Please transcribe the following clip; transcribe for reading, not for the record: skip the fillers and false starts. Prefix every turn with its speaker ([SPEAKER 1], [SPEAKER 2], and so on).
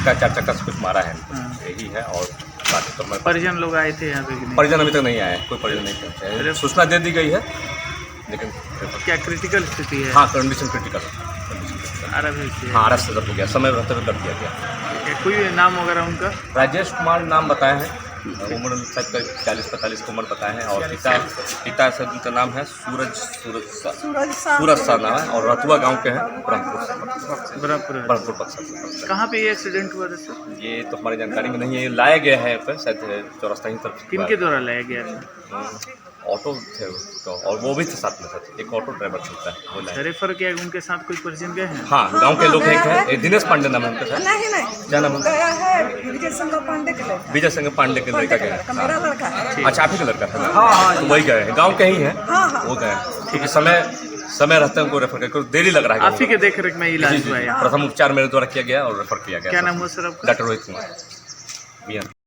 [SPEAKER 1] का 4 चक्का से कुछ मारा है, यही है। और बाकी तो मैं
[SPEAKER 2] परिजन लोग आए थे यहाँ पे कि नहीं?
[SPEAKER 1] परिजन अभी तक नहीं आए, कोई परिजन नहीं पहुंचे। सूचना दे दी गई है, लेकिन
[SPEAKER 2] क्या क्रिटिकल स्थिति है?
[SPEAKER 1] हाँ, कंडीशन क्रिटिकल है। हाँ, अरेस्ट से हो गया, समय रहते हुए कर दिया गया।
[SPEAKER 2] कोई नाम वगैरह उनका?
[SPEAKER 1] राजेश कुमार नाम बताए हैं, उम्र शायद करीब 40-45 की उम्र बताए हैं। और पिता से उनका नाम है सूरज सा नाम है, और रतुआ गांव के हैं, ब्रह्मपुर बक्सर।
[SPEAKER 2] कहाँ पे ये एक्सीडेंट हुआ था सर?
[SPEAKER 1] ये तो हमारी जानकारी में नहीं है, ये लाया गया है पे शायद चौरास्ता ही तरफ।
[SPEAKER 2] किनके द्वारा लाया गया था?
[SPEAKER 1] ऑटो थे तो, और वो भी थे साथ में, साथ एक ऑटो ड्राइवर चलता है वो लाया।
[SPEAKER 2] रेफर किया, उनके साथ कोई परिजन गए हैं?
[SPEAKER 1] हाँ, गांव के लोग एक दिनेश पांडे नाम है उनके साथ।
[SPEAKER 3] नहीं
[SPEAKER 1] क्या नाम है?
[SPEAKER 3] गया है विजय संघ पांडे के लड़का।
[SPEAKER 1] विजय संघ पांडे के लड़का गया है।
[SPEAKER 3] मेरा लड़का है।
[SPEAKER 1] अच्छा, आप ही का लड़का था? हाँ, तो वही गए हैं, गाँव के ही हैं, वो गए हैं। क्योंकि समय रहते हैं उनको रेफर कर, देरी लग रहा है।
[SPEAKER 2] आप ही के देख रेख में इलाज हुआ है?
[SPEAKER 1] प्रथम उपचार मेरे द्वारा किया गया और रेफर किया गया।
[SPEAKER 2] क्या नाम हुआ सर आपका?
[SPEAKER 1] डॉक्टर रोहित कुमार।